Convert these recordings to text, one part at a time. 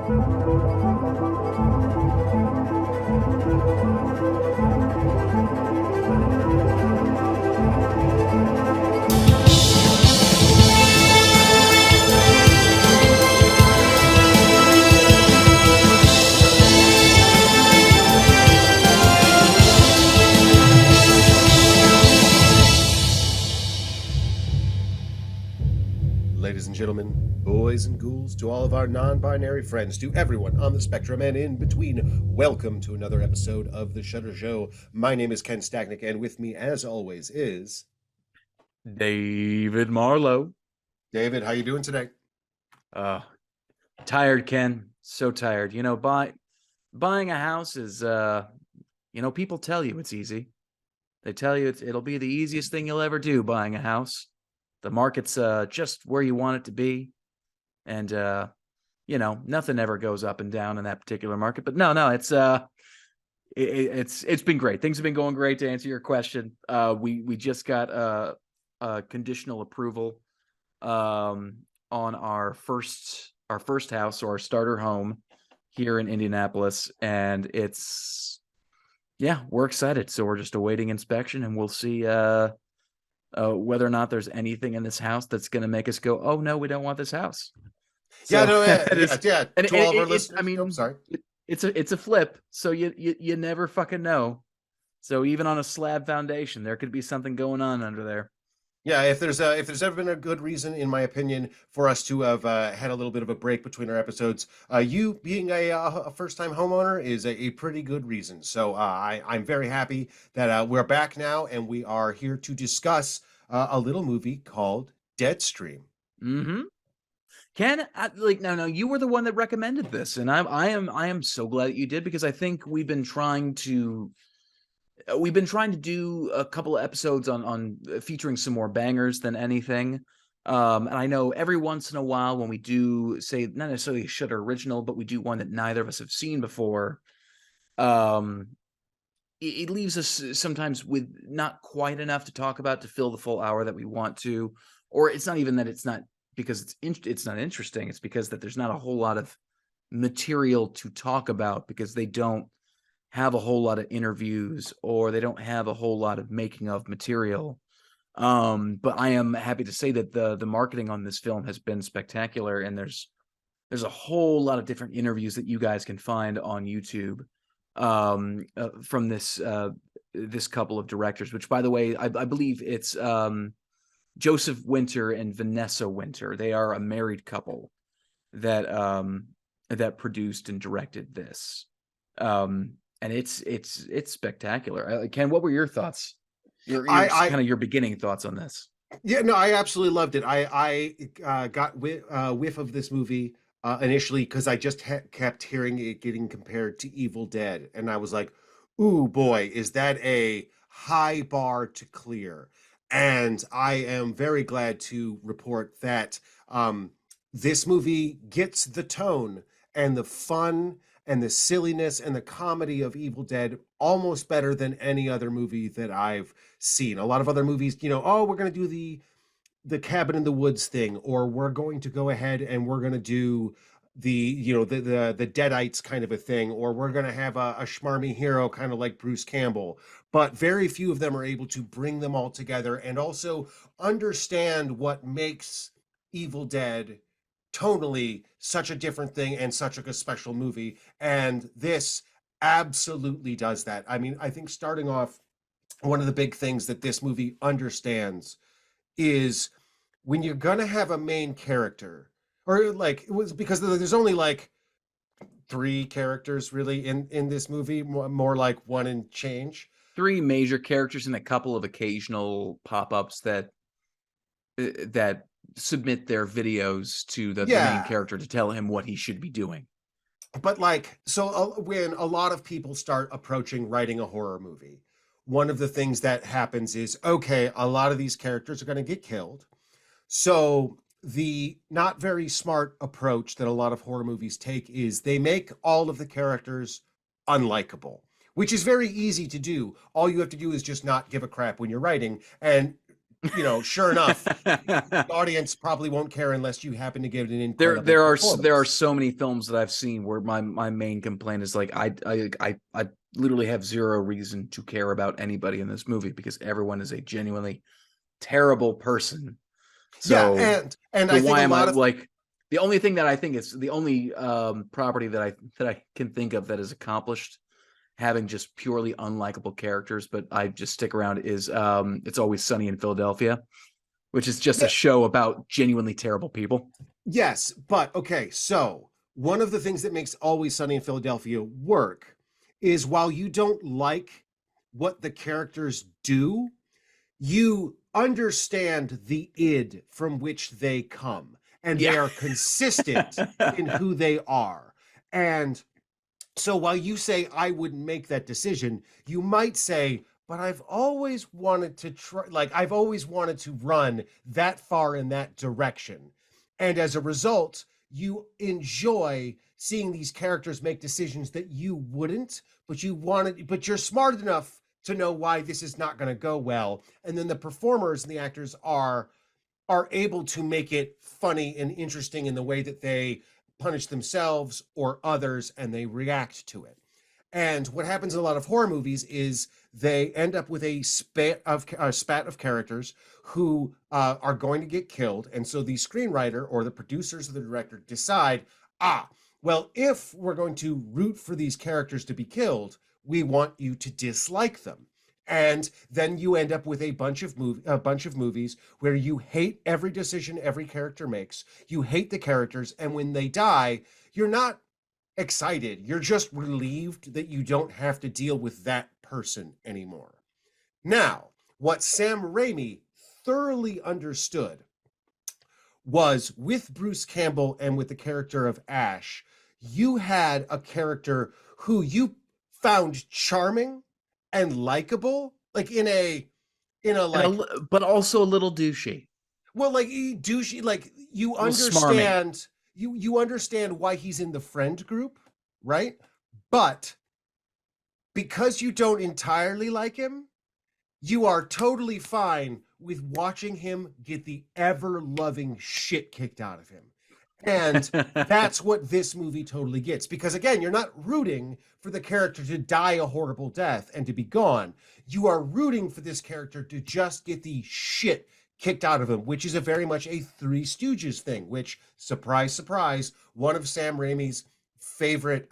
Ladies and gentlemen, boys and ghouls, to all of our non-binary friends, to everyone on the spectrum and in between, welcome to another episode of The Shutter Show. My name is Ken Stacknick, and with me, as always, is... David Marlowe. David, how you doing today? Tired, Ken. So tired. You know, buying a house is, people tell you it's easy. They tell you it'll be the easiest thing you'll ever do, buying a house. The market's just where you want it to be. And, nothing ever goes up and down in that particular market. But no, it's been great. Things have been going great, to answer your question. We just got a conditional approval on our first house, or our starter home here in Indianapolis, and we're excited. So we're just awaiting inspection, and we'll see whether or not there's anything in this house that's going to make us go, oh no, we don't want this house. So, yeah. And to all of our listeners, I'm sorry. It's a flip, so you never fucking know. So even on a slab foundation, there could be something going on under there. Yeah, if there's ever been a good reason, in my opinion, for us to have had a little bit of a break between our episodes, you being a first-time homeowner is a pretty good reason. So I'm very happy that we're back now, and we are here to discuss a little movie called Deadstream. Mm-hmm. Ken, no, you were the one that recommended this, and I am so glad that you did, because I think we've been trying to do a couple of episodes on featuring some more bangers than anything. And I know every once in a while when we do, say, not necessarily a Shutter original, but we do one that neither of us have seen before, it leaves us sometimes with not quite enough to talk about to fill the full hour that we want to. Or it's not even that it's not because it's not interesting. It's because that there's not a whole lot of material to talk about, because they don't have a whole lot of interviews, or they don't have a whole lot of making of material. But I am happy to say that the marketing on this film has been spectacular, and there's a whole lot of different interviews that you guys can find on YouTube from this couple of directors, which, by the way, I believe it's Joseph Winter and Vanessa Winter. They are a married couple that produced and directed this. And it's spectacular. Ken, what were your thoughts? Kind of your beginning thoughts on this? Yeah, no, I absolutely loved it. I got whiff of this movie initially because I just kept hearing it getting compared to Evil Dead, and I was like, "Ooh, boy, is that a high bar to clear?" And I am very glad to report that this movie gets the tone and the fun and the silliness and the comedy of Evil Dead almost better than any other movie that I've seen. A lot of other movies, we're going to do the cabin in the woods thing, or we're going to go ahead and we're going to do the Deadites kind of a thing, or we're going to have a schmarmy hero kind of like Bruce Campbell. But very few of them are able to bring them all together and also understand what makes Evil Dead tonally such a different thing and such a special movie. And this absolutely does that. I mean, I think starting off, one of the big things that this movie understands is when you're gonna have a main character, or like, it was because there's only like 3 characters really in this movie, more like one and change. 3 major characters and a couple of occasional pop-ups that submit their videos to the main character to tell him what he should be doing. But when a lot of people start approaching writing a horror movie, one of the things that happens is, okay, a lot of these characters are going to get killed. So the not very smart approach that a lot of horror movies take is they make all of the characters unlikable, which is very easy to do. All you have to do is just not give a crap when you're writing. And sure enough, the audience probably won't care unless you happen to give an there incredible there are there are performance. so many films that I've seen where my main complaint is like I literally have zero reason to care about anybody in this movie because everyone is a genuinely terrible person. Yeah, So and so I think why a am I lot of like the only thing that I think is the only property that I can think of that is accomplished having just purely unlikable characters, but I just stick around is It's Always Sunny in Philadelphia, which is just a yeah, show about genuinely terrible people. yes, but okay, so one of the things that makes Always Sunny in Philadelphia work is while you don't like what the characters do, you understand the id from which they come, and Yeah. they are consistent in who they are. And so while you say I wouldn't make that decision, you might say, but I've always wanted to try, like, I've always wanted to run that far in that direction. And as a result, you enjoy seeing these characters make decisions that you wouldn't, but you're smart enough to know why this is not going to go well. And then the performers and the actors are able to make it funny and interesting in the way that they punish themselves or others and they react to it. And what happens in a lot of horror movies is they end up with a spat of characters who are going to get killed. And so the screenwriter or the producers or the director decide, well, if we're going to root for these characters to be killed, we want you to dislike them. And then you end up with a bunch of movies where you hate every decision every character makes. You hate the characters, and when they die, you're not excited. You're just relieved that you don't have to deal with that person anymore. Now, what Sam Raimi thoroughly understood was with Bruce Campbell and with the character of Ash, you had a character who you found charming and likable, like in a like But also a little douchey, well, like douchey, like you a little smarmy. understand you understand why he's in the friend group, right? But because you don't entirely like him, you are totally fine with watching him get the ever loving shit kicked out of him. And that's what this movie totally gets. Because again, you're not rooting for the character to die a horrible death and to be gone. You are rooting for this character to just get the shit kicked out of him, which is a very much a Three Stooges thing, which, surprise, surprise, one of Sam Raimi's favorite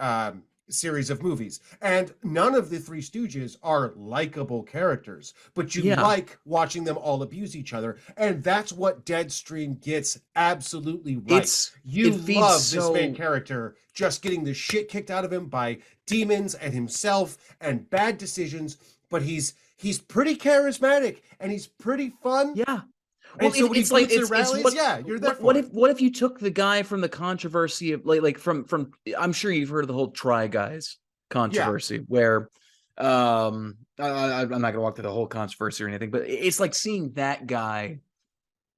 series of movies. And none of the Three Stooges are likable characters, but you Yeah, like watching them all abuse each other. And that's what Deadstream gets absolutely right. it's You it feeds love this main so character just getting the shit kicked out of him by demons and himself and bad decisions, but he's pretty charismatic and he's pretty fun. yeah. Well, And so when he it's like boots at it's rallies, yeah, you're there what for if it. you took the guy from the controversy of from I'm sure you've heard of the whole Try Guys Yeah. controversy where I'm not gonna walk through the whole controversy or anything, but it's like seeing that guy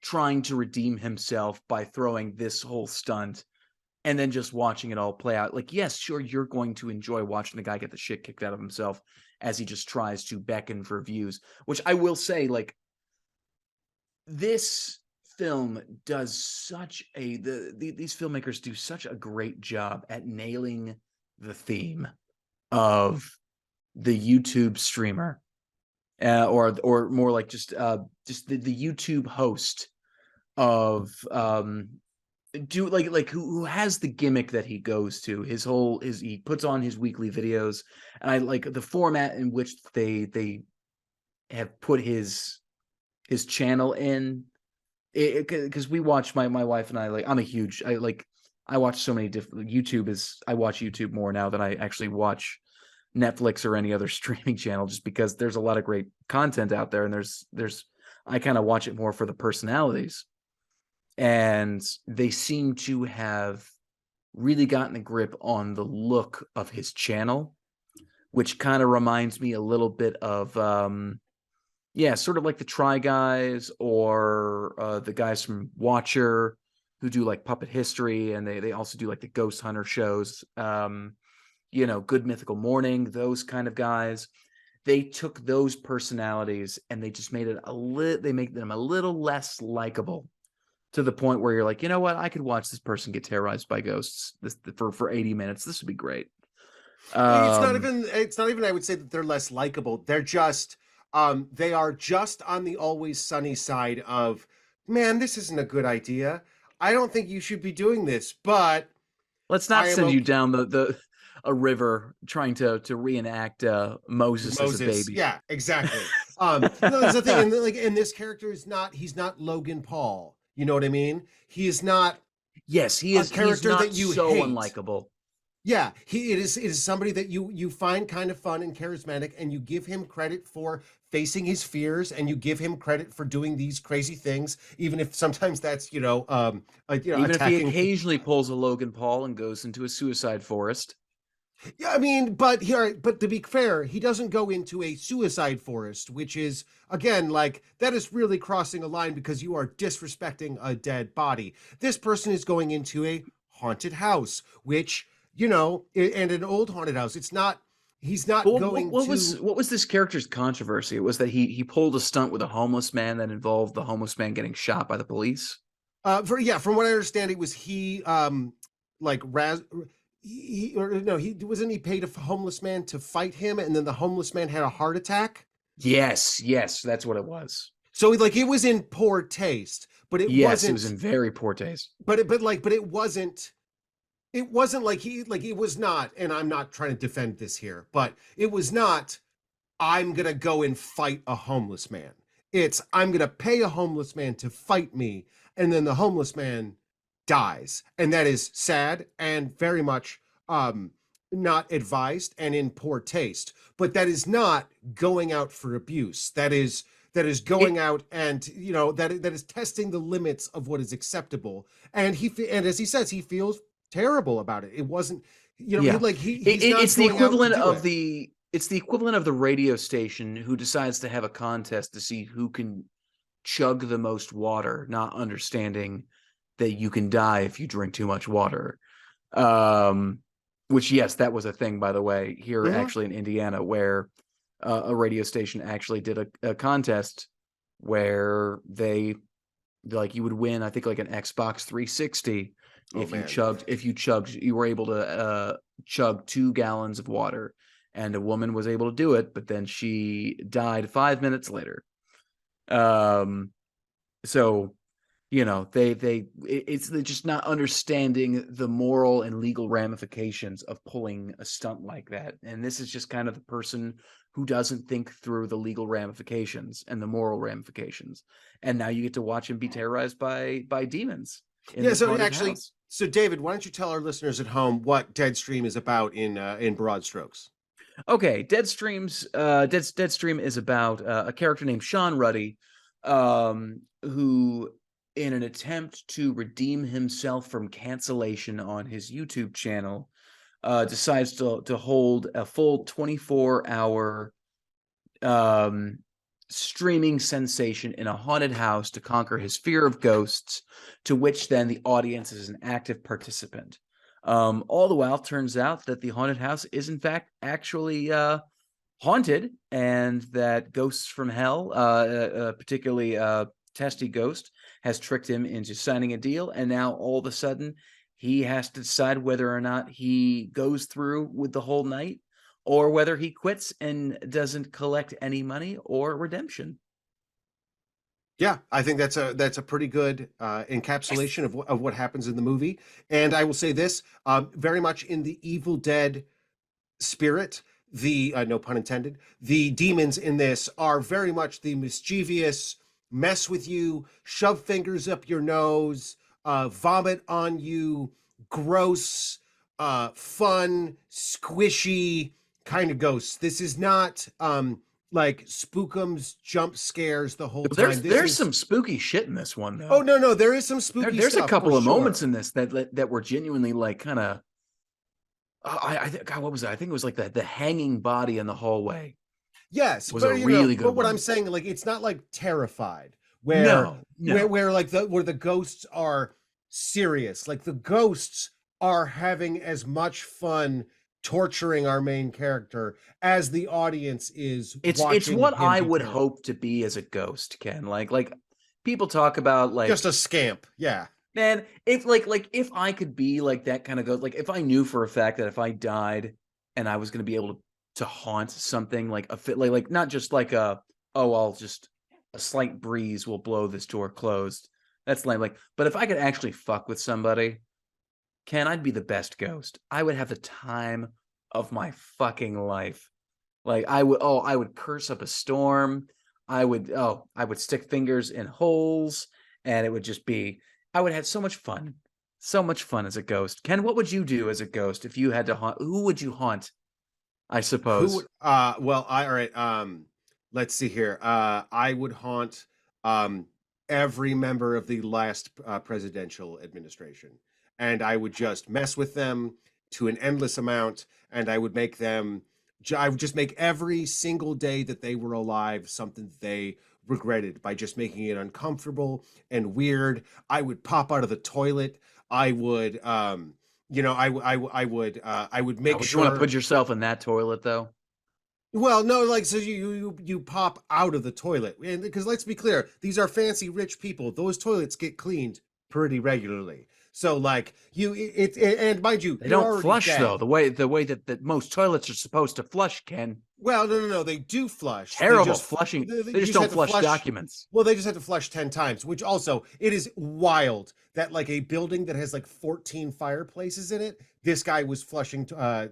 trying to redeem himself by throwing this whole stunt and then just watching it all play out. Like, yes, sure, you're going to enjoy watching the guy get the shit kicked out of himself as he just tries to beckon for views, which I will say, like, this film does such a these filmmakers do such a great job at nailing the theme of the YouTube streamer, or more like just the YouTube host of do like who has the gimmick that he goes to his he puts on his weekly videos, and I like the format in which they have put his channel in, because we watch my wife and I, like, I watch so many different I watch YouTube more now than I actually watch Netflix or any other streaming channel, just because there's a lot of great content out there, and there's I kind of watch it more for the personalities, and they seem to have really gotten a grip on the look of his channel, which kind of reminds me a little bit of yeah, sort of like the Try Guys, or the guys from Watcher who do like Puppet History, and they also do like the Ghost Hunter shows. Good Mythical Morning, those kind of guys. they took those personalities and they just made it they make them a little less likable to the point where you're like, you know what, I could watch this person get terrorized by ghosts for 80 minutes. This would be great. Um, It's not even I would say that they're less likable. They're just they are just on the always sunny side of, man, this isn't a good idea. I don't think you should be doing this, but let's not I am send you okay. down the a river trying to reenact Moses as a Moses. baby. Yeah, exactly. No, there's a thing, and like, and this character is not, he's not Logan Paul. You know what I mean? He is not Yes, he a is. He's character that not you so hate. unlikable. Yeah, it is somebody that you find kind of fun and charismatic, and you give him credit for facing his fears, and you give him credit for doing these crazy things, even if sometimes that's, Even if he attacking. occasionally pulls a Logan Paul and goes into a suicide forest. Yeah, I mean, but to be fair, he doesn't go into a suicide forest, which is, again, like, that is really crossing a line because you are disrespecting a dead body. This person is going into a haunted house, which, and an old haunted house. It's not, he's not But going to, what was this character's controversy? It was that he pulled a stunt with a homeless man that involved the homeless man getting shot by the police. from what I understand, it was he, like, or no, he wasn't, he paid a homeless man to fight him, and then the homeless man had a heart attack. Yes, yes, that's what it was. So, like, it was in poor taste, but it Yes, it was wasn't. in very poor taste. But it wasn't. It wasn't like it was not. And I'm not trying to defend this here, but it was not. I'm gonna go and fight a homeless man. It's, I'm gonna pay a homeless man to fight me, and then the homeless man dies, and that is sad and very much not advised and in poor taste. But that is not going out for abuse. That is It going out, and that is testing the limits of what is acceptable. And and as he says, he feels terrible about it. It wasn't, Yeah. he's not It's the going out to equivalent do of it. the radio station who decides to have a contest to see who can chug the most water, not understanding that you can die if you drink too much water. Um, which, yes, that was a thing, by the way, here Mhm. actually in Indiana, where a radio station actually did a contest where they, like, you would win, I think, like an Xbox 360 Oh if you man. chugged, you were able to chug 2 gallons of water. And a woman was able to do it, but then she died 5 minutes later. Um, so it's just not understanding the moral and legal ramifications of pulling a stunt like that. And this is just kind of the person who doesn't think through the legal ramifications and the moral ramifications. And now you get to watch him be terrorized by demons in Yeah, this so haunted actually, house. so David, why don't you tell our listeners at home what Deadstream is about in broad strokes? Okay, Deadstream is about a character named Sean Ruddy, who, in an attempt to redeem himself from cancellation on his YouTube channel, decides to hold a full 24-hour um, streaming sensation in a haunted house to conquer his fear of ghosts, to which then the audience is an active participant. All the while, turns out that the haunted house is in fact actually haunted, and that ghosts from hell, particularly Testy Ghost, has tricked him into signing a deal, and now all of a sudden he has to decide whether or not he goes through with the whole night, or whether he quits and doesn't collect any money or redemption. Yeah, I think that's a pretty good Yes. encapsulation of what happens in the movie. And I will say this, very much in the Evil Dead spirit, the no pun intended, the demons in this are very much the mischievous, mess with you, shove fingers up your nose, vomit on you, gross, fun, squishy kind of ghosts. This is not like spookums, jump scares the whole time. This There's is, some spooky shit in this one oh though. no, there is some spooky There's a stuff for couple of moments sure. in this that were genuinely like kind of I think, God, what was that? I think it was like the hanging body in the hallway Yes, was a but really but good what I'm one. saying, like, it's not like Terrified, where No, no. like where the ghosts are serious. Like, the ghosts are having as much fun torturing our main character as the audience is It's watching what him I be would killed. hope to be as a ghost, Ken. Like people talk about Just like, a scamp. Yeah. man, if if I could be like that kind of ghost, like if I knew for a fact that if I died and I was going to be able to haunt something like a fit, like not just like a, oh, I'll just a slight breeze will blow this door closed. That's lame. Like, but if I could actually fuck with somebody, Ken, I'd be the best ghost. I would have the time of my fucking life. Like I would curse up a storm. I would stick fingers in holes, and it would just be, I would have so much fun. So much fun as a ghost. Ken, what would you do as a ghost if you had to haunt? Who would you haunt, I Who would suppose? well, I all right, let's see here. I would haunt um every member of the last presidential administration. And I would just mess with them to an endless amount, and I would make them I would just make every single day that they were alive something that they regretted by just making it uncomfortable and weird. I would pop out of the toilet. I would I would Now, make would you want to sure. put yourself in that toilet though? Well, no, like so you pop out of the toilet, and because let's be clear, these are fancy rich people. Those toilets get cleaned pretty regularly. So like and mind you, They you're don't already flush though. dead. The way that most toilets are supposed to flush, Ken. Well, no, they do flush. They Terrible just flushing. They you just just don't have to flush flush. documents. Well, they just have to flush 10 times, which also it is wild that like a building that has like 14 fireplaces in it, this guy was flushing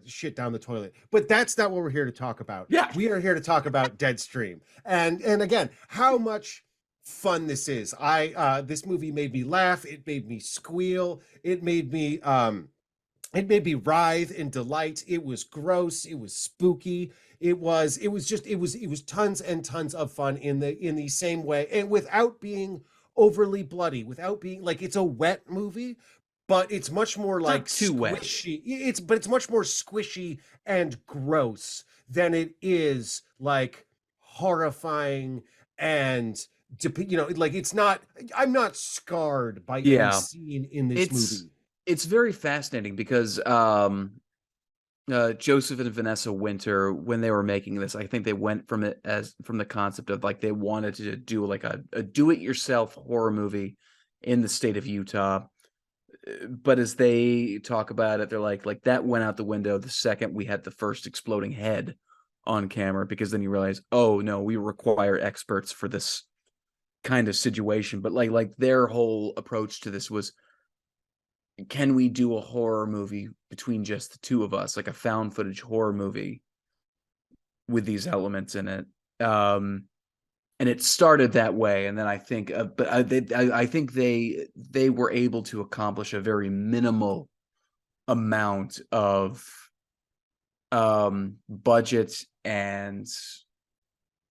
shit down the toilet. But that's not what we're here to talk about. Yeah. We are here to talk about Deadstream. And again, how much fun this is. I this movie made me laugh, it made me squeal, it made me writhe in delight. It was gross, it was spooky, it was tons and tons of fun in the same way, and without being overly bloody, without being like, it's a wet movie, but it's much more like Not too wet. squishy. It's much more squishy and gross than it is like horrifying and like it's not. I'm not scarred by any Yeah. scene in this It's movie. it's very fascinating because Joseph and Vanessa Winter, when they were making this, I think they went from it as from the concept of like they wanted to do like a do-it-yourself horror movie in the state of Utah. But as they talk about it, they're like that went out the window the second we had the first exploding head on camera, because then you realize, oh no, we require experts for this kind of situation. But like their whole approach to this was, can we do a horror movie between just the two of us, like a found footage horror movie with these elements in it? And it started that way, and then I think, but I think they were able to accomplish a very minimal amount of budget and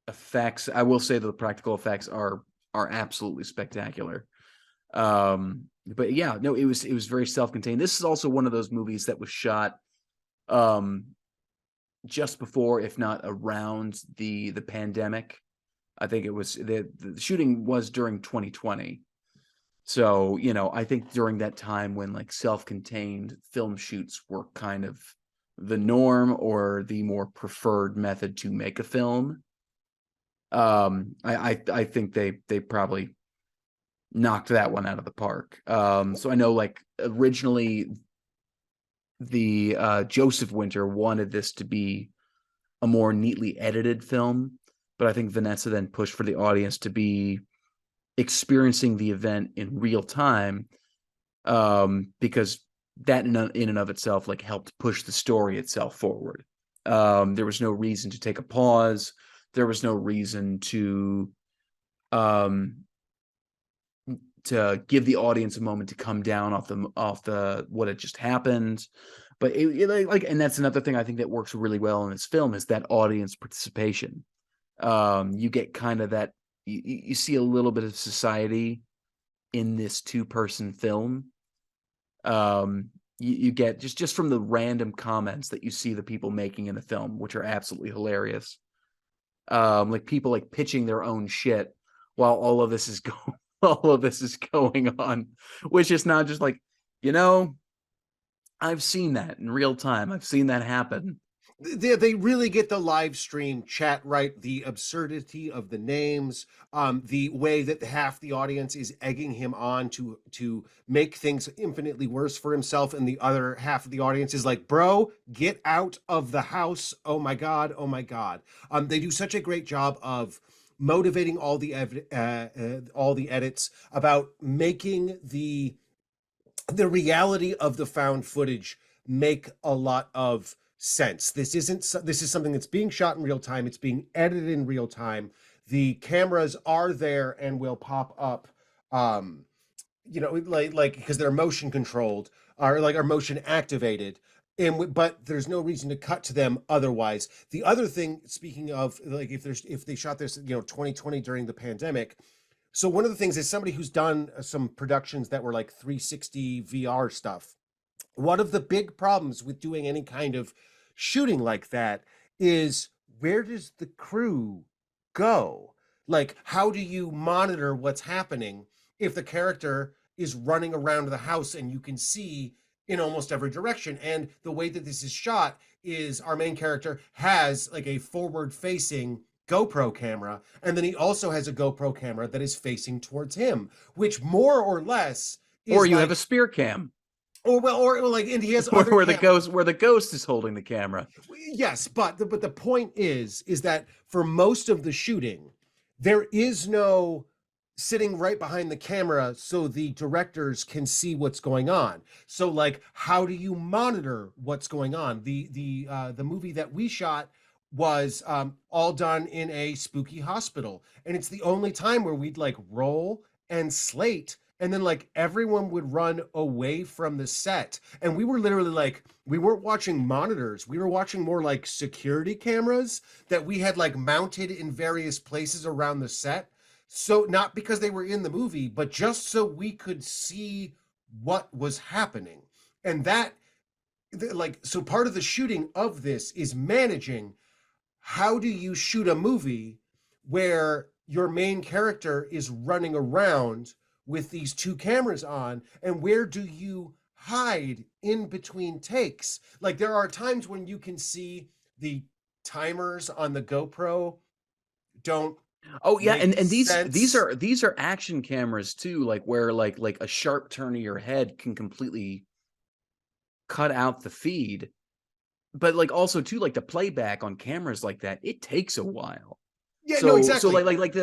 effects. I will say that the practical effects are absolutely spectacular. But yeah, no, it was very self-contained. This is also one of those movies that was shot um just before, if not around the pandemic. I think it was the shooting was during 2020. So, I think during that time when like self-contained film shoots were kind of the norm or the more preferred method to make a film, I think they probably knocked that one out of the park. So I know like originally the Joseph Winter wanted this to be a more neatly edited film, but I think Vanessa then pushed for the audience to be experiencing the event in real time, because that in and of itself like helped push the story itself forward. There was no reason to take a pause. There was no reason um, to give the audience a moment to come down off the what had just happened. But like, and that's another thing I think that works really well in this film is that audience participation. You get kind of that, you see a little bit of society in this two-person film. You get just from the random comments that you see the people making in the film, which are absolutely hilarious. Like people like pitching their own shit while all of this is all of this is going on, which is not just like, you know, I've seen that in real time. I've seen that happen. They really get the live stream chat right, the absurdity of the names, the way that half the audience is egging him on to make things infinitely worse for himself, and the other half of the audience is like, bro, get out of the house. Oh my god, oh my god. They do such a great job of motivating all the edits about making the reality of the found footage make a lot of sense. This is something that's being shot in real time. It's being edited in real time. The cameras are there and will pop up, um, like because they're motion controlled, or like are motion activated. But there's no reason to cut to them otherwise. The other thing, speaking of like if they shot this 2020 during the pandemic, so one of the things is somebody who's done some productions that were like 360 VR stuff. One of the big problems with doing any kind of shooting like that is, where does the crew go? Like, how do you monitor what's happening if the character is running around the house and you can see in almost every direction? And the way that this is shot is our main character has like a forward facing GoPro camera, and then he also has a GoPro camera that is facing towards him, which more or less Or is you have a like, spear cam or like, and he has other cam. where the ghost is holding the camera. Yes, but the point is that for most of the shooting, there is no sitting right behind the camera so the directors can see what's going on. So like, how do you monitor what's going on? The movie that we shot was all done in a spooky hospital, and it's the only time where we'd like roll and slate, and then like everyone would run away from the set, and we were literally like, we weren't watching monitors, we were watching more like security cameras that we had like mounted in various places around the set. So not because they were in the movie, but just so we could see what was happening. And that, like, so part of the shooting of this is managing, how do you shoot a movie where your main character is running around with these two cameras on, and where do you hide in between takes? Like, there are times when you can see the timers on the GoPro don't Oh yeah, make and sense. these are action cameras too, like where like a sharp turn of your head can completely cut out the feed. But like also too, like the playback on cameras like that, it takes a while. Yeah, no, So exactly. like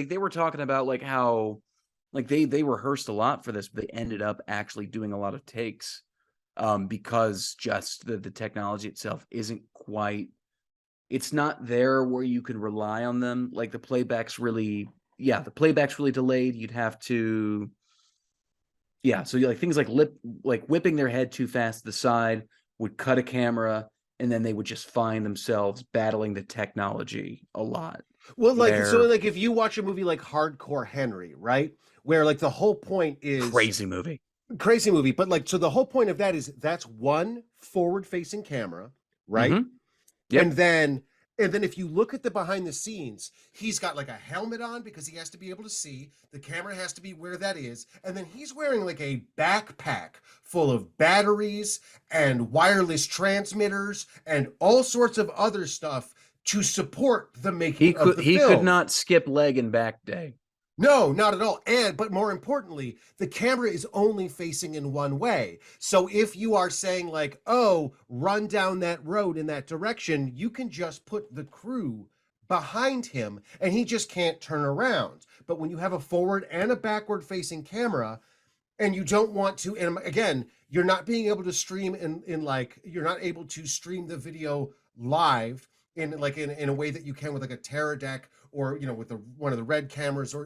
they were talking about like how like they rehearsed a lot for this, but they ended up actually doing a lot of takes because just the technology itself isn't quite, it's not there where you can rely on them. Like the playback's really, yeah, the playback's really delayed. You'd have to, yeah. So like things like whipping their head too fast to the side would cut a camera, and then they would just find themselves battling the technology a lot. Well, like, so Where like if you watch a movie like Hardcore Henry, right? Where like the whole point is, crazy movie. crazy movie, but like, so the whole point of that is that's one forward facing camera, right? Mm-hmm. And Yep. then and then if you look at the behind the scenes, he's got like a helmet on because he has to be able to see. The camera has to be where that is. And then he's wearing like a backpack full of batteries and wireless transmitters and all sorts of other stuff to support the making of the He could film. not skip leg and back day. No, not at all. And but more importantly, the camera is only facing in one way. So if you are saying like, "Oh, run down that road in that direction," you can just put the crew behind him and he just can't turn around. But when you have a forward and a backward facing camera, and you don't want to, and again, you're not being able to stream in like, you're not able to stream the video live in like in a way that you can with like a Terra deck, or with the one of the red cameras, or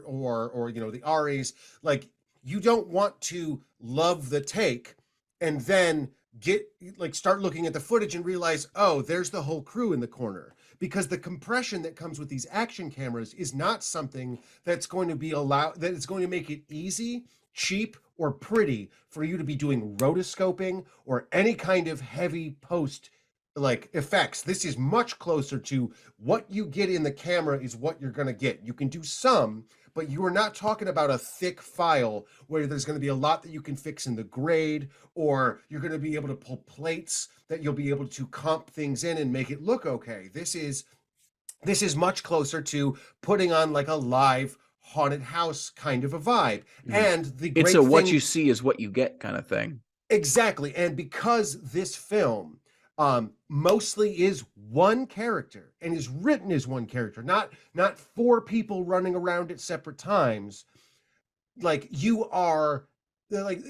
the Aries. Like, you don't want to love the take and then get like start looking at the footage and realize, oh, there's the whole crew in the corner, because the compression that comes with these action cameras is not something that's going to be allowed, that it's going to make it easy, cheap, or pretty for you to be doing rotoscoping or any kind of heavy post like effects. This is much closer to what you get in the camera is what you're going to get. You can do some, but you are not talking about a thick file where there's going to be a lot that you can fix in the grade, or you're going to be able to pull plates that you'll be able to comp things in and make it look okay. This is much closer to putting on like a live haunted house kind of a vibe. Mhm. And the It's a great what thing, you see is what you get kind of thing. exactly, and because this film mostly is one character and is written as one character, not four people running around at separate times, like you are like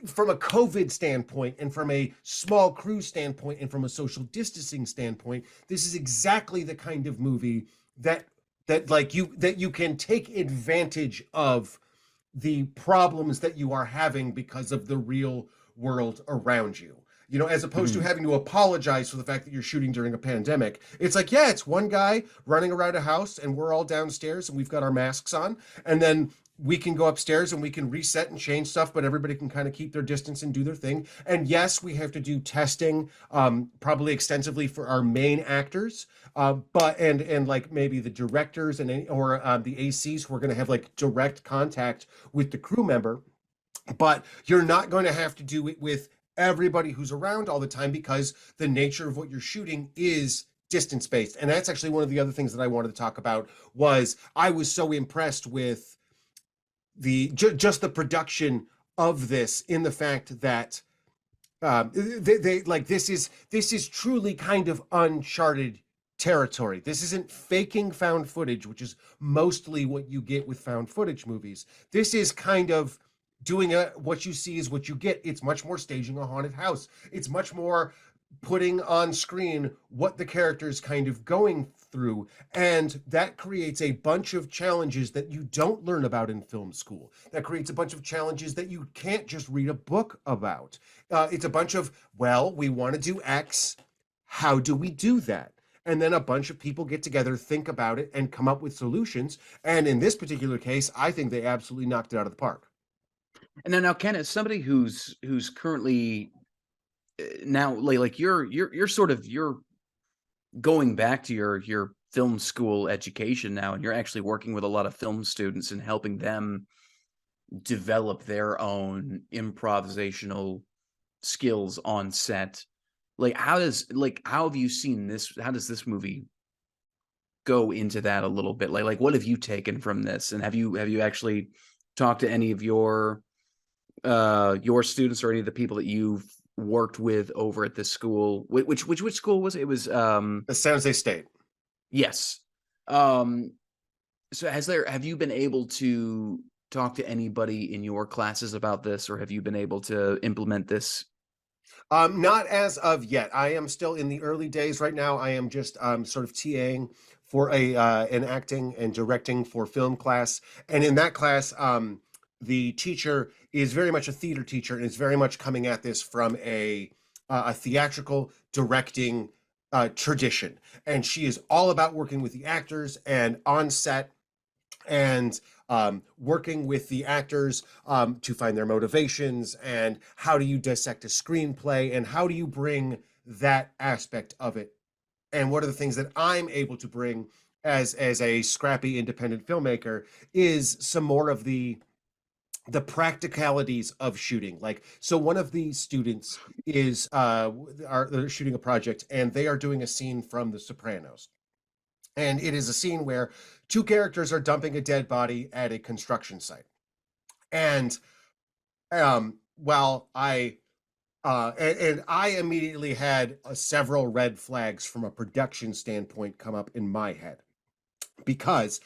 from a COVID standpoint and from a small crew standpoint and from a social distancing standpoint, this is exactly the kind of movie that that you can take advantage of the problems that you are having because of the real world around you. You know, as opposed to Mhm. having to apologize for the fact that you're shooting during a pandemic. It's like, yeah, it's one guy running around a house and we're all downstairs and we've got our masks on. And then we can go upstairs and we can reset and change stuff, but everybody can kind of keep their distance and do their thing. And yes, we have to do testing, probably extensively for our main actors, but and like maybe the directors and or the ACs who are going to have like direct contact with the crew member, but you're not going to have to do it with everybody who's around all the time because the nature of what you're shooting is distance based. And that's actually one of the other things that I wanted to talk about. Was I was so impressed with just the production of this, in the fact that they like this is truly kind of uncharted territory. This isn't faking found footage, which is mostly what you get with found footage movies. This is kind of doing a what you see is what you get. It's much more staging a haunted house. It's much more putting on screen what the character is kind of going through, and that creates a bunch of challenges that you don't learn about in film school. That creates a bunch of challenges that you can't just read a book about. It's a bunch of, well, we want to do X. How do we do that? And then a bunch of people get together, think about it, and come up with solutions. And in this particular case, I think they absolutely knocked it out of the park. And then now, Ken, as somebody who's currently now like you're sort of you're going back to your film school education now, and you're actually working with a lot of film students and helping them develop their own improvisational skills on set. Like how have you seen this? How does this movie go into that a little bit? Like what have you taken from this? And have you actually talked to any of your students or any of the people that you've worked with over at this school? Which school was it? It was The San Jose State. yes. Um so have you been able to talk to anybody in your classes about this, or have you been able to implement this? Not as of yet. I am still in the early days right now. I am just sort of TAing for a an acting and directing for film class, and in that class, the teacher is very much a theater teacher and is very much coming at this from a theatrical directing tradition, and she is all about working with the actors and on set and working with the actors to find their motivations, and how do you dissect a screenplay and how do you bring that aspect of it, and what are the things that I'm able to bring as a scrappy independent filmmaker is some more of the practicalities of shooting. Like, so one of the students is they're shooting a project and they are doing a scene from The Sopranos, and it is a scene where two characters are dumping a dead body at a construction site. And while and I immediately had several red flags from a production standpoint come up in my head, because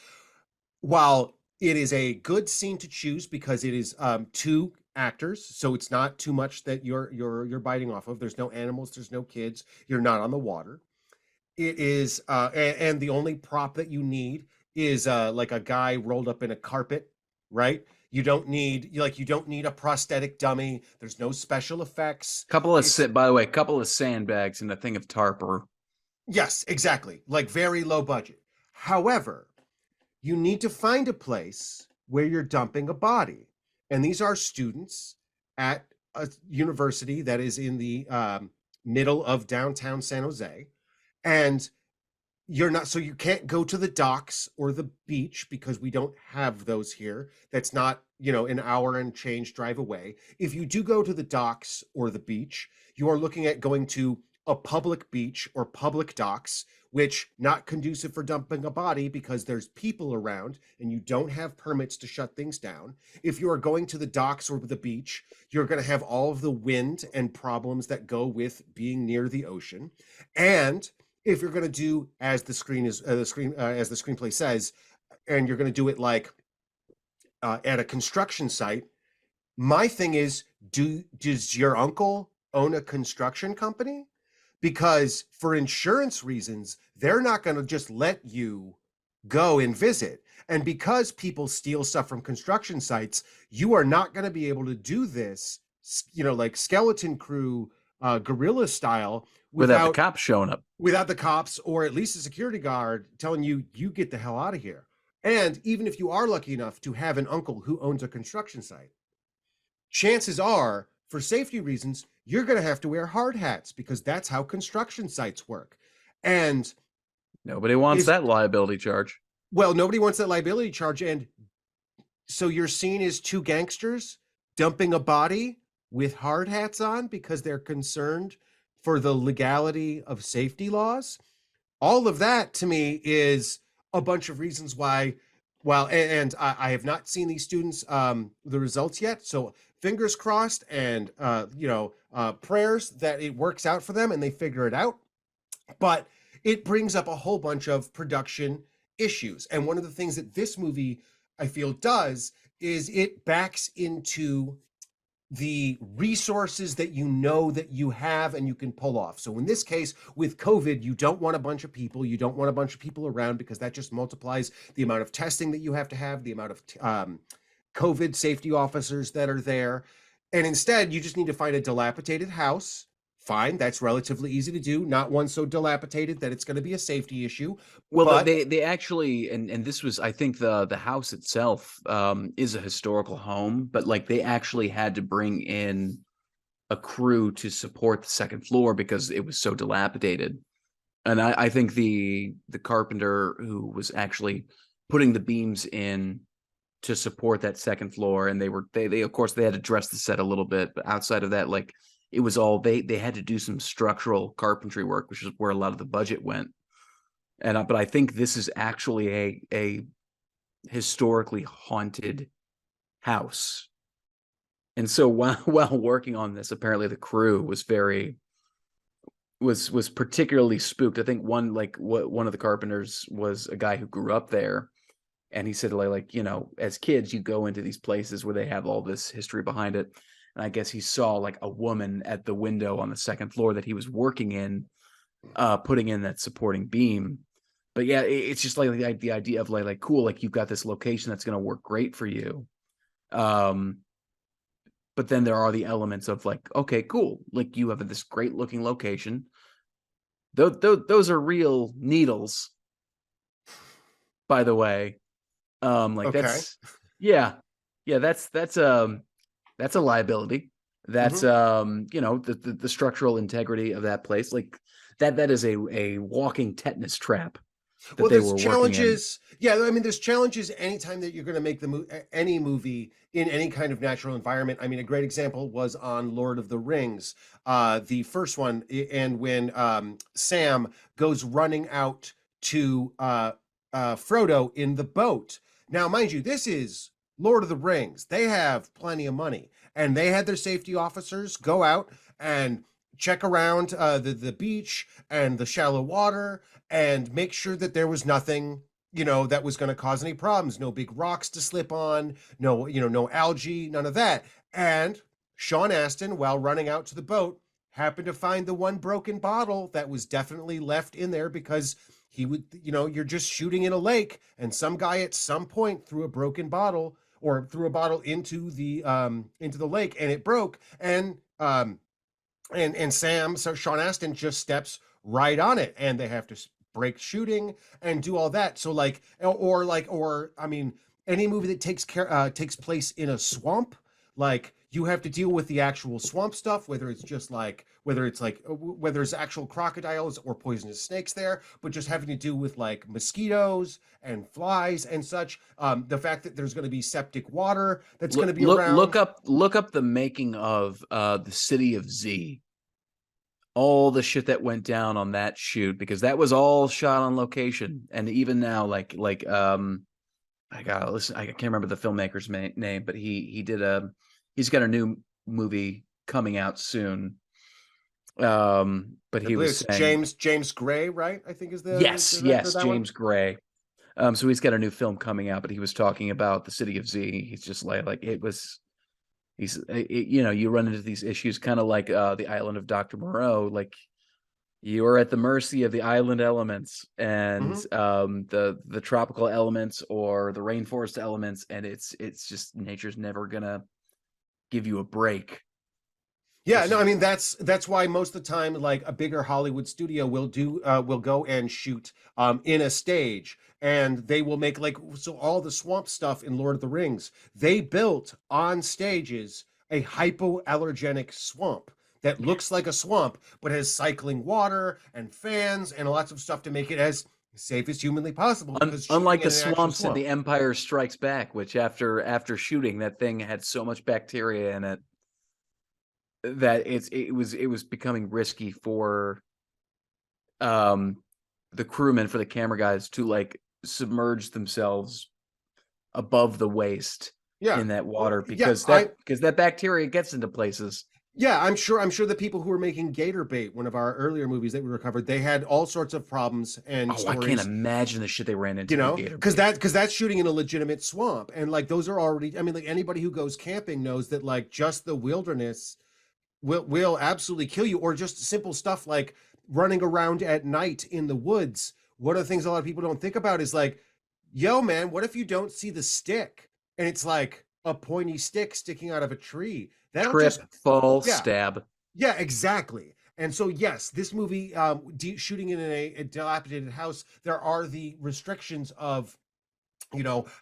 while it is a good scene to choose because it is two actors, so it's not too much that you're biting off of. There's no animals, there's no kids, you're not on the water. It is, and the only prop that you need is like a guy rolled up in a carpet, right? You don't need a prosthetic dummy. There's no special effects. It's By the way, couple of sandbags and a thing of tarp. Or Yes, exactly. Like very low budget. However, you need to find a place where you're dumping a body. And these are students at a university that is in the middle of downtown San Jose. And you're not, so you can't go to the docks or the beach because we don't have those here. That's not, an hour and change drive away. If you do go to the docks or the beach, you are looking at going to a public beach or public docks, which not conducive for dumping a body because there's people around and you don't have permits to shut things down. If you are going to the docks or the beach, you're going to have all of the wind and problems that go with being near the ocean. And if you're going to do as the screenplay says, and you're going to do it like at a construction site, my thing is, does your uncle own a construction company? Because for insurance reasons, they're not going to just let you go and visit. And because people steal stuff from construction sites, you are not going to be able to do this, like skeleton crew, guerrilla style, without the without cops showing up. the cops or at least a security guard telling you, you get the hell out of here. And even if you are lucky enough to have an uncle who owns a construction site, chances are, for safety reasons, you're going to have to wear hard hats because that's how construction sites work. And Nobody wants that liability charge. well, nobody wants that liability charge. And so you're seen as two gangsters dumping a body with hard hats on because they're concerned for the legality of safety laws. All of that to me is a bunch of reasons why. Well, and I have not seen these students the results yet, so fingers crossed and prayers that it works out for them and they figure it out. But it brings up a whole bunch of production issues, and one of the things that this movie, I feel, does is it backs into the resources that that you have and you can pull off. So in this case, with COVID, you don't want a bunch of people. You don't want a bunch of people around because that just multiplies the amount of testing that you have to have, the amount of COVID safety officers that are there. And instead, you just need to find a dilapidated house. Fine, that's relatively easy to do. Not one so dilapidated that it's going to be a safety issue. Well, But they actually, and this was, I think the house itself is a historical home, but like they actually had to bring in a crew to support the second floor because it was so dilapidated. And I think the carpenter who was actually putting the beams in to support that second floor, and they of course they had to dress the set a little bit, but outside of that, like it was all they had to do some structural carpentry work, which is where a lot of the budget went. And but I think this is actually a historically haunted house. And so while working on this, apparently the crew was was particularly spooked. I think one of the carpenters was a guy who grew up there, and he said like as kids you go into these places where they have all this history behind it. And I guess he saw like a woman at the window on the second floor that he was working in, putting in that supporting beam. But yeah, it's just like the idea of like cool, like you've got this location that's going to work great for you. But then there are the elements of like, okay, cool, like you have this great looking location. Those are real needles, by the way. Like okay. yeah, that's a liability. That's the structural integrity of that place. Like that is a walking tetanus trap that Well, they there's were working in. challenges. Yeah, I mean, there's challenges anytime that you're going to make any movie in any kind of natural environment. I mean, a great example was on Lord of the Rings, the first one, and when Sam goes running out to Frodo in the boat. Now, mind you, this is Lord of the Rings. They have plenty of money, and they had their safety officers go out and check around the beach and the shallow water and make sure that there was nothing that was going to cause any problems, no big rocks to slip on, no algae, none of that. And Sean Astin, while running out to the boat, happened to find the one broken bottle that was definitely left in there because he would, you're just shooting in a lake and some guy at some point threw a broken bottle or threw a bottle into the lake and it broke. And so Sean Astin just steps right on it, and they have to break shooting and do all that. So or I mean, any movie that takes place in a swamp, like you have to deal with the actual swamp stuff, whether it's just like whether it's actual crocodiles or poisonous snakes there, but just having to do with like mosquitoes and flies and such. The fact that there's going to be septic water that's going to be around. Look up the making of the City of Z. All the shit that went down on that shoot, because that was all shot on location. And even now, I gotta listen. I can't remember the filmmaker's name, but he's got a new movie coming out soon. But I he believe was it's saying, James Gray, right? I think is the director of yes, that one. James Gray. So he's got a new film coming out, but he was talking about the City of Z. He's just like it was. You run into these issues, kind of like the island of Dr. Moreau. Like you are at the mercy of the island elements and Hmm. the tropical elements or the rainforest elements, and it's just nature's never gonna give you a break, Yeah, which no, is I mean that's why most of the time, like a bigger Hollywood studio will go and shoot in a stage, and they will make like so all the swamp stuff in Lord of the Rings. They built on stages a hypoallergenic swamp that looks like a swamp, but has cycling water and fans and lots of stuff to make it as safe as humanly possible because shooting unlike in the an actual swamps in swamp. the Empire Strikes Back, which after shooting that thing had so much bacteria in it that it was becoming risky for um the crewmen, for the camera guys to like submerge themselves above the waist Yeah. in that Well, water, yeah, because that bacteria gets into places. yeah, I'm sure the people who were making Gator Bait, one of our earlier movies that we recovered, they had all sorts of problems and Oh, I can't stories, imagine the shit they ran into with Gator because bait. that's shooting in a legitimate swamp. And like those are already, I mean, like anybody who goes camping knows that like just the wilderness will absolutely kill you, or just simple stuff like running around at night in the woods. One of the things a lot of people don't think about is like, yo, man, what if you don't see the stick and it's like a pointy stick sticking out of a tree? That'll Trip, just, fall, yeah, stab. yeah, exactly. And so, yes, this movie, shooting in a dilapidated house, there are the restrictions of,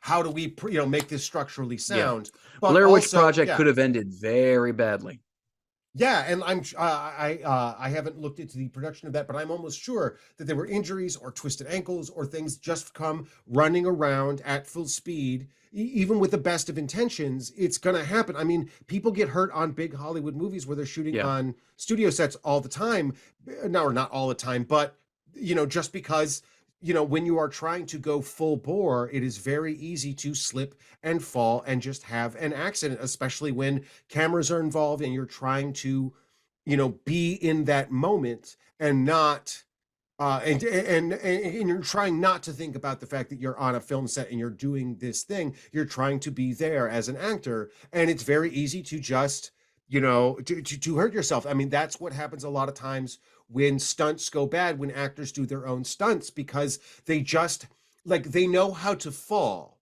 how do we, make this structurally Yeah. sound? But Blair Witch also, Project yeah, could have ended very badly. yeah, and I haven't looked into the production of that, but I'm almost sure that there were injuries or twisted ankles or things just come running around at full speed. Even with the best of intentions, it's gonna happen. I mean, people get hurt on big Hollywood movies where they're shooting Yeah. on studio sets all the time. No, or not all the time, but just because when you are trying to go full bore, it is very easy to slip and fall and just have an accident, especially when cameras are involved and you're trying to be in that moment and not and you're trying not to think about the fact that you're on a film set and you're doing this thing. You're trying to be there as an actor, and it's very easy to just to hurt yourself. I mean, that's what happens a lot of times when stunts go bad, when actors do their own stunts, because they just like they know how to fall,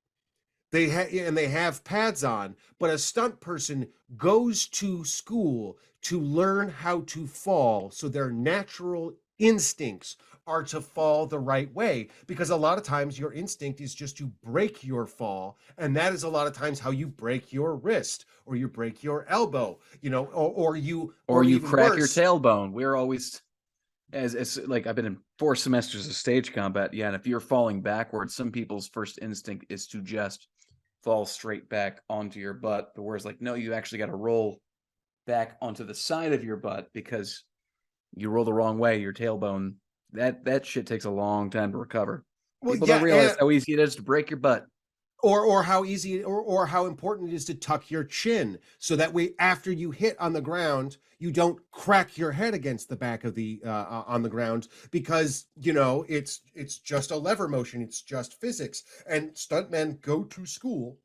they have pads on, but a stunt person goes to school to learn how to fall, so their natural instincts are to fall the right way, because a lot of times your instinct is just to break your fall, and that is a lot of times how you break your wrist or you break your elbow, Or or you even crack your worse. tailbone. We're always as like I've been in 4 semesters of stage combat. Yeah, and if you're falling backwards, some people's first instinct is to just fall straight back onto your butt. But whereas like, no, you actually got to roll back onto the side of your butt, because you roll the wrong way, your tailbone, that shit takes a long time to recover. Well, People don't yeah, realize and how easy it is to break your butt. or how easy or how important it is to tuck your chin, so that way after you hit on the ground you don't crack your head against the back of the on the ground, because it's just a lever motion, it's just physics, and stuntmen go to school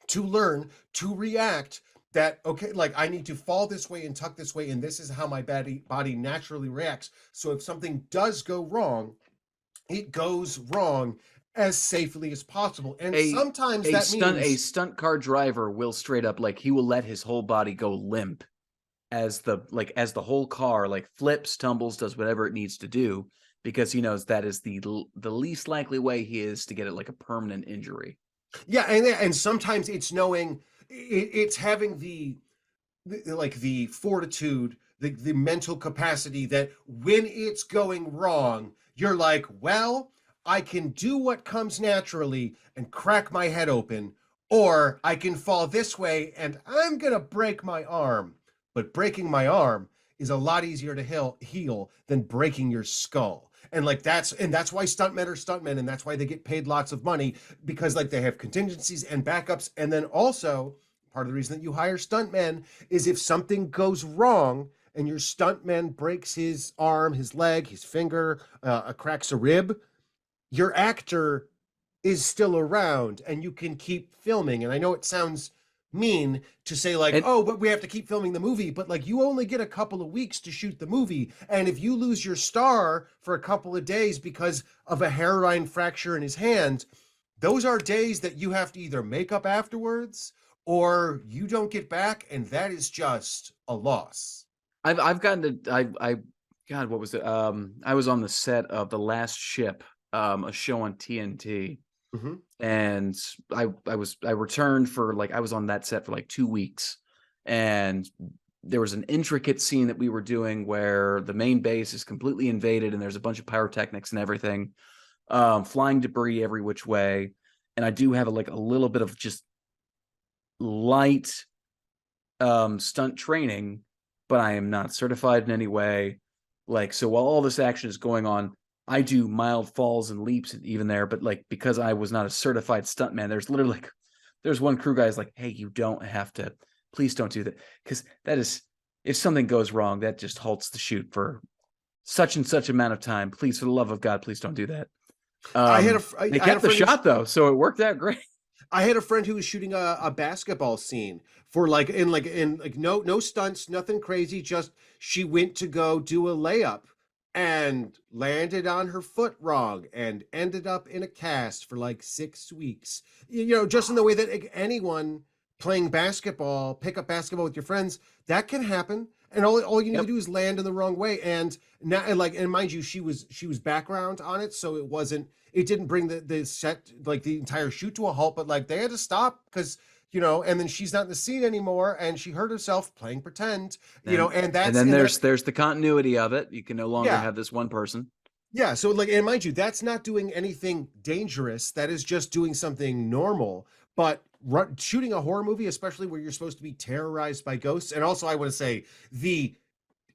to learn to react, that okay, like I need to fall this way and tuck this way, and this is how my body naturally reacts, so if something does go wrong, it goes wrong as safely as possible. And A sometimes that a means, stunt car driver will straight up, like, he will let his whole body go limp as the whole car like flips, tumbles, does whatever it needs to do, because he knows that is the least likely way he is to get it like a permanent injury. yeah, and sometimes it's knowing, it's having like the fortitude, the mental capacity that when it's going wrong, you're like, well, I can do what comes naturally and crack my head open, or I can fall this way and I'm gonna break my arm. But breaking my arm is a lot easier to heal than breaking your skull. And like that's why stuntmen are stuntmen, and that's why they get paid lots of money, because like they have contingencies and backups. And then also part of the reason that you hire stuntmen is if something goes wrong and your stuntman breaks his arm, his leg, his finger, cracks a rib, your actor is still around and you can keep filming. And I know it sounds mean to say like, And oh, but we have to keep filming the movie, but like you only get a couple of weeks to shoot the movie, and if you lose your star for a couple of days because of a hairline fracture in his hand, those are days that you have to either make up afterwards or you don't get back, and that is just a loss. I've gotten to I God, what was it? I was on the set of The Last Ship, a show on TNT, Mm-hmm. and I returned for like I was on that set for like 2 weeks, and there was an intricate scene that we were doing where the main base is completely invaded and there's a bunch of pyrotechnics and everything, flying debris every which way, and I do have like a little bit of just light stunt training, but I am not certified in any way. Like, so while all this action is going on, I do mild falls and leaps even there, but like because I was not a certified stuntman, there's literally like there's one crew guy's like, hey, you don't have to, please don't do that. Because that is, if something goes wrong, that just halts the shoot for such and such amount of time. Please, for the love of God, please don't do that. They I had a kept the friend shot though, so it worked out great. I had a friend who was shooting a basketball scene for like no stunts, nothing crazy, just she went to go do a layup and landed on her foot wrong and ended up in a cast for like 6 weeks. You know, just in the way that like, anyone playing basketball, pick up basketball with your friends, that can happen. And all you need to Yep. do is land in the wrong way. And now, and mind you, she was background on it, so it didn't bring the set, like the entire shoot, to a halt, but like they had to stop because and then she's not in the scene anymore and she hurt herself playing pretend, And and and that's then and that's there's the continuity of it. You can no longer yeah. have this one person. Yeah, so like, and mind you, that's not doing anything dangerous. That is just doing something normal. But shooting a horror movie, especially where you're supposed to be terrorized by ghosts, and also I want to say the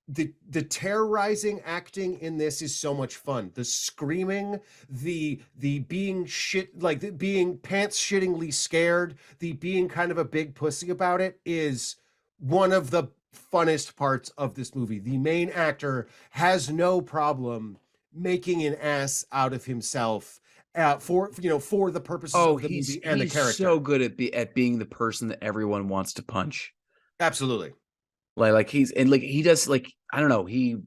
the terrorizing acting in this is so much fun. The screaming, the being shit, like the being pants shittingly scared, the being kind of a big pussy about it is one of the funnest parts of this movie. The main actor has no problem making an ass out of himself, for the purposes Oh, of the he's movie and the he's so character. good at being the person that everyone wants to punch. Absolutely. Like he's and like he does like I don't know, he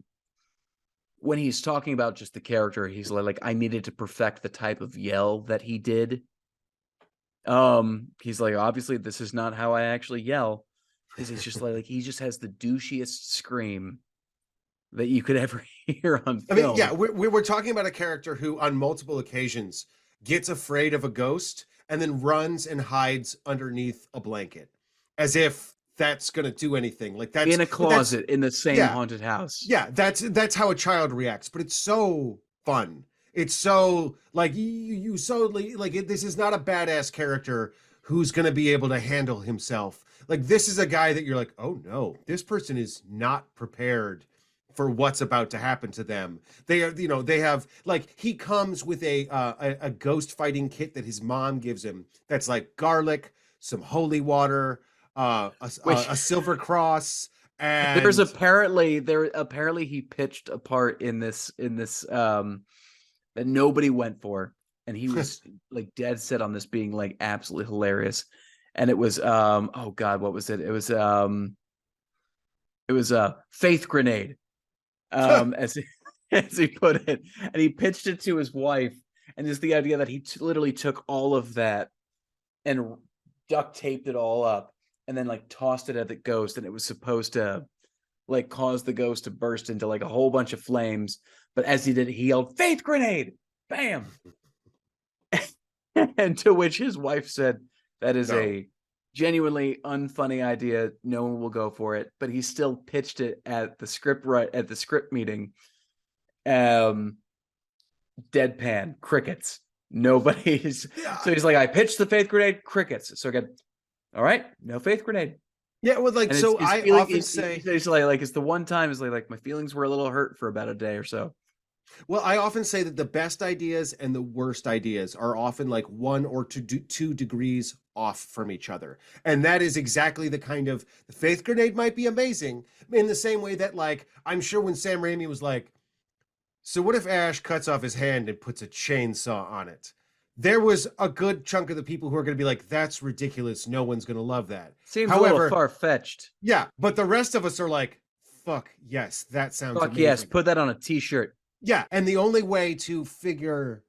when he's talking about just the character, he's like I needed to perfect the type of yell that he did. He's like obviously this is not how I actually yell because he's just like he just has the douchiest scream that you could ever hear on I mean, yeah, film. we're talking about a character who, on multiple occasions, gets afraid of a ghost and then runs and hides underneath a blanket, as if that's going to do anything. Like In a that's closet in the same yeah, haunted house. yeah, that's how a child reacts. But it's so fun. It's so like you so like this is not a badass character who's going to be able to handle himself. Like this is a guy that you're like, oh no, this person is not prepared for what's about to happen to them. They are, they have like he comes with a ghost fighting kit that his mom gives him. That's like garlic, some holy water, Which a silver cross, there's and apparently he pitched a part in this that nobody went for, and he was like dead set on this being like absolutely hilarious. And it was oh god, what was it? It was a faith grenade, as he, as he put it, and he pitched it to his wife, and just the idea that he literally took all of that and duct taped it all up and then like tossed it at the ghost, and it was supposed to like cause the ghost to burst into like a whole bunch of flames. But as he did, he yelled, "Faith grenade!" Bam! And to which his wife said, "That is no. a genuinely unfunny idea. No one will go for it, but he still pitched it at the script meeting. Um, Deadpan, crickets. Nobody's Yeah, so he's like, I pitched the faith grenade, crickets. So again, all right, no faith grenade. yeah. Well, like And his so, his I feeling often is say. he's like it's the one time is like my feelings were a little hurt for about a day or so. Well, I often say that the best ideas and the worst ideas are often like 1 or 2 degrees off from each other. And that is exactly the kind of the faith grenade might be amazing in the same way that, like, I'm sure when Sam Raimi was like, so what if Ash cuts off his hand and puts a chainsaw on it? There was a good chunk of the people who are going to be like, that's ridiculous. No one's going to love that. Seems a little However, far-fetched. yeah, but the rest of us are like, fuck, yes, that sounds Fuck yes, amazing. put that on a t-shirt. Yeah, and the only way to figure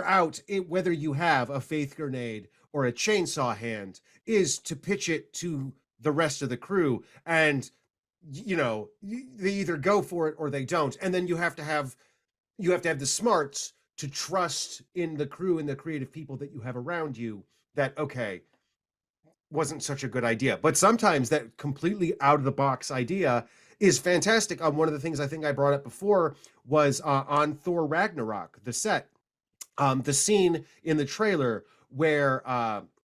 out whether you have a faith grenade or a chainsaw hand is to pitch it to the rest of the crew, and they either go for it or they don't, and then you have to have the smarts to trust in the crew and the creative people that you have around you that, okay, wasn't such a good idea. But sometimes that completely out of the box idea is fantastic. One of the things I think I brought up before was on Thor Ragnarok, the set, the scene in the trailer where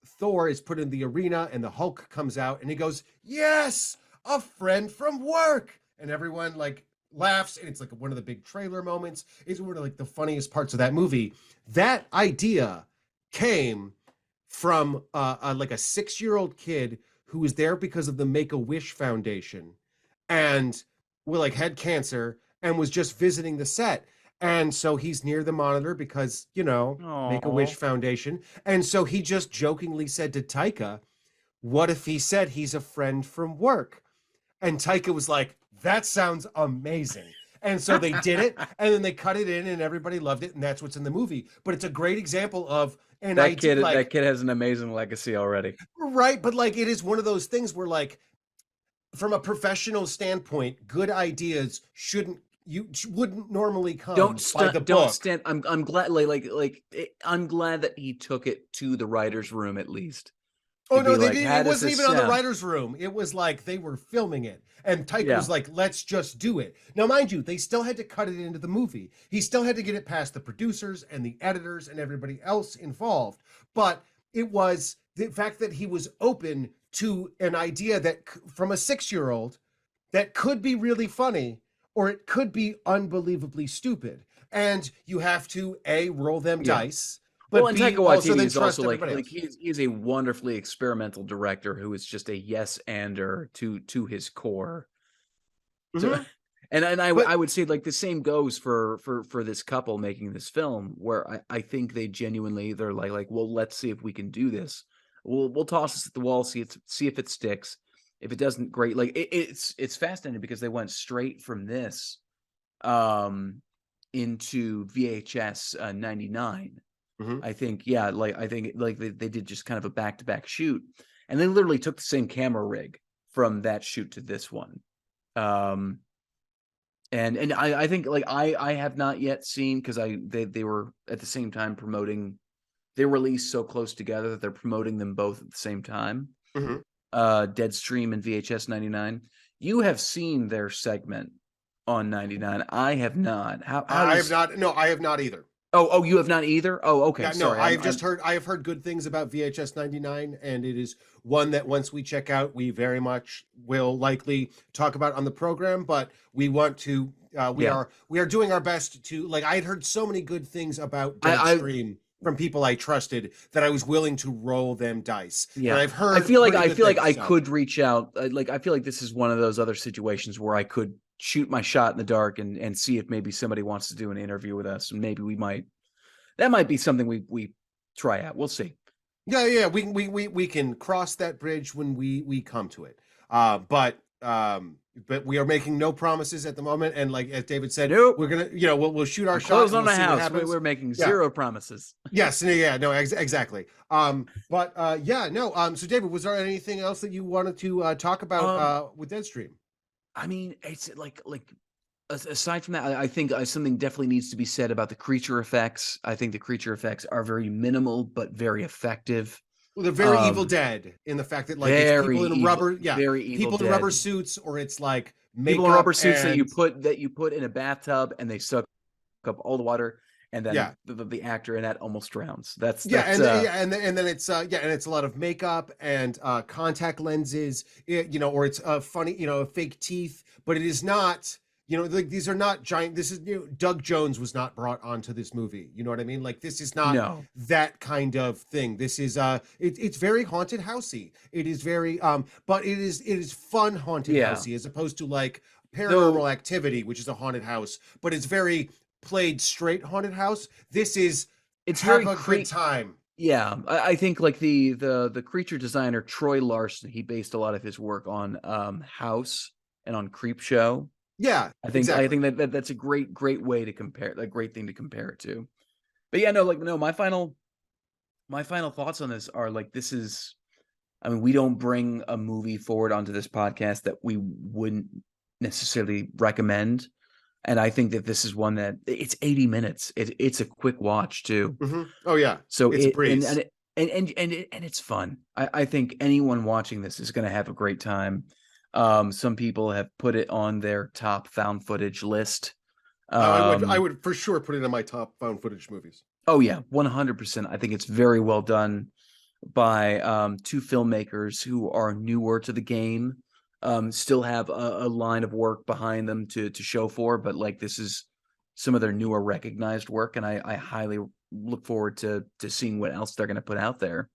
Thor is put in the arena and the Hulk comes out and he goes, "Yes, a friend from work," and everyone like laughs, and it's like one of the big trailer moments. It's one of like the funniest parts of that movie. That idea came from like a 6-year-old kid who was there because of the Make-A-Wish Foundation, and like had cancer and was just visiting the set. And so he's near the monitor because, Make-A-Wish Oh, Foundation. And so he just jokingly said to Taika, what if he said he's a friend from work? And Taika was like, that sounds amazing. And so they did it, and then they cut it in, and everybody loved it, and that's what's in the movie. But it's a great example of an idea, that like, kid has an amazing legacy already. right? But like, it is one of those things where, like, from a professional standpoint, good ideas wouldn't normally come by the Don't book. stand. I'm glad I'm glad that he took it to the writer's room at least Oh to no, be they like, didn't. how It does wasn't this even on the sound? writers' room. It was like they were filming it, and Taika was Yeah, like, "Let's just do it." Now, mind you, they still had to cut it into the movie. He still had to get it past the producers and the editors and everybody else involved. But it was the fact that he was open to an idea that, from a 6-year-old, that could be really funny or it could be unbelievably stupid. And you have to roll them yeah. dice, Well, but and B, Taika also Waititi then is also trust everybody else. he's a wonderfully experimental director who is just a yes-ander to his core. So, Hmm. and But I would say like the same goes for this couple making this film, where I think they genuinely they're like, well, let's see if we can do this. We'll toss this at the wall, see if it sticks. If it doesn't, great. Like it's fascinating because they went straight from this um into VHS 99. mhm. I think, yeah, like I think like they did just kind of a back-to-back shoot, and they literally took the same camera rig from that shoot to this one. Um and I think like I have not yet seen because they were at the same time promoting they released so close together that they're promoting them both at the same time. Mhm. Deadstream and VHS 99. You have seen their segment on 99. I have not. How I have does not. No, I have not either. Oh, you have not either? Oh, okay. Yeah, no, Sorry. I'm I have heard good things about VHS 99, and it is one that once we check out, we very much will likely talk about on the program. But we want to. yeah. We are doing our best to, like, I had heard so many good things about I Deadstream from people I trusted that I was willing to roll them dice, and Yeah. I've heard pretty I good feel like things. I So could reach out. Like I feel like this is one of those other situations where I could shoot my shot in the dark and see if maybe somebody wants to do an interview with us, and maybe we might that might be something we try out. We'll see. yeah, yeah, we can cross that bridge when we come to it. But we are making no promises at the moment. And like as David said, Nope. we're gonna, we'll shoot our I'm shot closing and on we'll the see what house. happens. We're making Yeah. zero promises. Yes. Yeah. No. Exactly. Yeah. No. So David, was there anything else that you wanted to talk about Um, with Deadstream? I mean, it's like aside from that, I think something definitely needs to be said about the creature effects. I think the creature effects are very minimal but very effective. Well, they're very Evil Um, Dead in the fact that like it's people in rubber, very Evil people in rubber Dead. suits, or it's like People in makeup rubber suits and that you put in a bathtub and they suck up all the water, and then yeah. the actor in that almost drowns. Yeah, That's and then it's yeah, and it's a lot of makeup and contact lenses, or it's funny, fake teeth, but it is not, like these are not giant. This is, Doug Jones was not brought onto this movie. You know what I mean? Like this is not no, that kind of thing. This is it's very haunted housey. It is very but it is fun haunted yeah. housey as opposed to like Though Paranormal Activity, which is a haunted house, but it's very played straight haunted house. This is it's have very a good time. yeah, I think like the creature designer Troy Larson, he based a lot of his work on House and on Creep Show. Yeah, I exactly. think that's a great way to compare, a great thing to compare it to. But yeah, no, like no, my final thoughts on this are like this is, I mean, we don't bring a movie forward onto this podcast that we wouldn't necessarily recommend. And I think that this is one that it's 80 minutes. It's a quick watch too. Oh yeah, So it's a it breeze. and it's fun. I think anyone watching this is going to have a great time. Some people have put it on their top found footage list. I Um, would for sure put it in my top found footage movies. oh yeah, 100%. I think it's very well done by two filmmakers who are newer to the game. Still have a line of work behind them to show for, but like this is some of their newer recognized work, and I highly look forward to seeing what else they're going to put out there.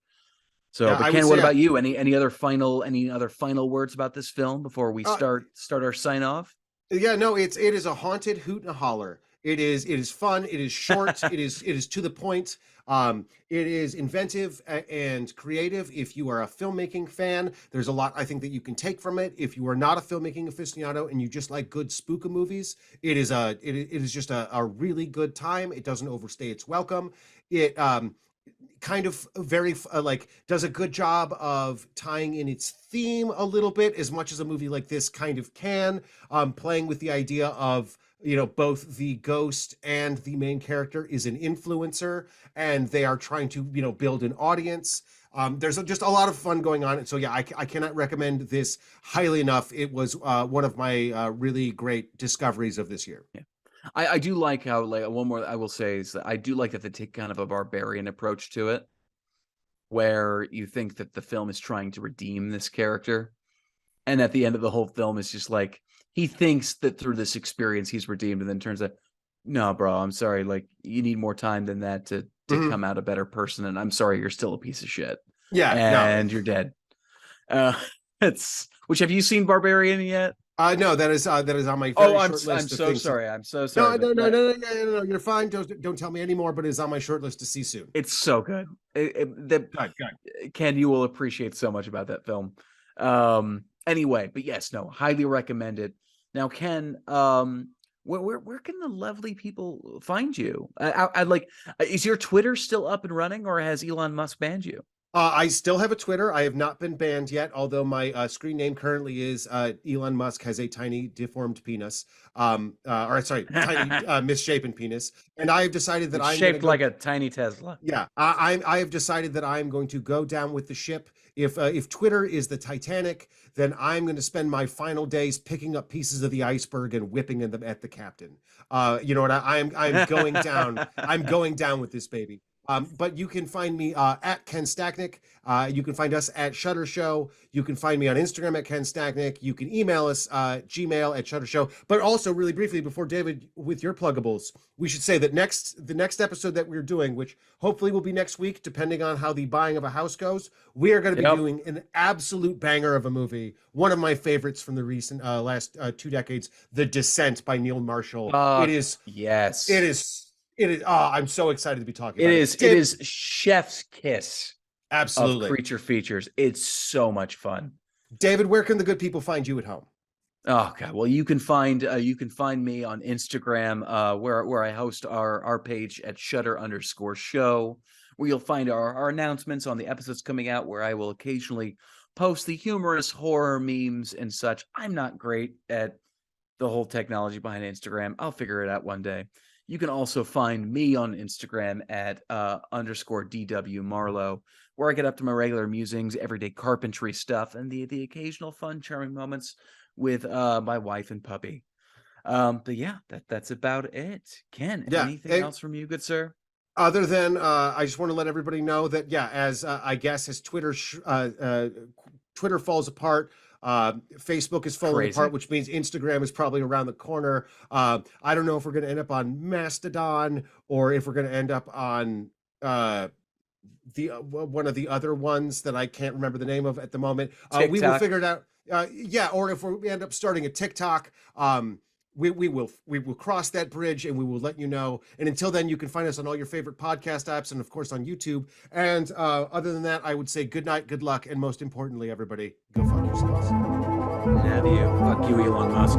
So, Yeah, but I would Ken, say what about you? Any other final words about this film before we uh, start our sign off? yeah, no, it is a haunted hoot and a holler. It is fun. It is short. It is to the point. It is inventive and creative. If you are a filmmaking fan, there's a lot I think that you can take from it. If you are not a filmmaking aficionado and you just like good spooka movies, it is just a really good time. It doesn't overstay its welcome. It kind of very like does a good job of tying in its theme a little bit as much as a movie like this kind of can, playing with the idea of both the ghost and the main character is an influencer and they are trying to build an audience. There's just a lot of fun going on, and so yeah, I cannot recommend this highly enough. It was one of my really great discoveries of this year. Yeah. I do like how, like, one more I will say is that I do like that they take kind of a barbarian approach to it, where you think that the film is trying to redeem this character, and at the end of the whole film is just like he thinks that through this experience he's redeemed, and then turns out, no, bro, I'm sorry, like you need more time than that to Mhm. come out a better person, and I'm sorry, you're still a piece of shit, Yeah, no. and you're dead. Uh, it's which have you seen Barbarian yet? No, that is on my Oh, very short I'm list of so things to. sorry. I'm so sorry, No, but no, no, that no, no, no, no, no, you're fine. Don't tell me anymore. But it's on my short list to see soon. it's so good. That God, God. Ken, you will appreciate so much about that film. Anyway, but yes, no, highly recommend it. Now, Ken, where can the lovely people find you? I'd like, is your Twitter still up and running, or has Elon Musk banned you? I still have a Twitter. I have not been banned yet, although my screen name currently is Elon Musk has a tiny deformed penis, or sorry, tiny misshapen penis, and I have decided that It's I'm going to shaped go. like a tiny Tesla. Yeah, I have decided that I'm going to go down with the ship. If Twitter is the Titanic, then I'm going to spend my final days picking up pieces of the iceberg and whipping them at the captain. You know what? I'm going down. I'm going down with this baby. But you can find me at Ken Stacknick. You can find us at Shutter Show. You can find me on Instagram at Ken Stacknick. You can email us Gmail at Shutter Show. But also, really briefly, before David, with your pluggables, we should say that the next episode that we're doing, which hopefully will be next week, depending on how the buying of a house goes, we are going to be Yep. doing an absolute banger of a movie. One of my favorites from the recent last 2 decades, The Descent by Neil Marshall. It is. It Yes. is. It is. Oh, I'm so excited to be talking It about it. is it David, is chef's kiss of absolutely. creature features. It's so much fun. David, where can the good people find you at home? Oh god. Well, you can find me on Instagram, where I host our page at Shutter_show, where you'll find our announcements on the episodes coming out, where I will occasionally post the humorous horror memes and such. I'm not great at the whole technology behind Instagram. I'll figure it out one day. You can also find me on Instagram at underscore DW Marlowe, where I get up to my regular musings, everyday carpentry stuff, and the occasional fun, charming moments with my wife and puppy. But yeah, that's about it. Ken, Yeah. anything else from you, good sir? Other than, I just want to let everybody know that, yeah, as I guess as Twitter falls apart, Facebook is falling Crazy. apart, which means Instagram is probably around the corner. I don't know if we're going to end up on Mastodon or if we're going to end up on uh, the one of the other ones that I can't remember the name of at the moment. We will TikTok. figure it out. Yeah, or if we end up starting a TikTok, we will cross that bridge and we will let you know. And until then, you can find us on all your favorite podcast apps and of course on YouTube. And other than that, I would say good night, good luck, and most importantly, everybody, go fuck yourselves. Love you. Fuck you, Elon Musk.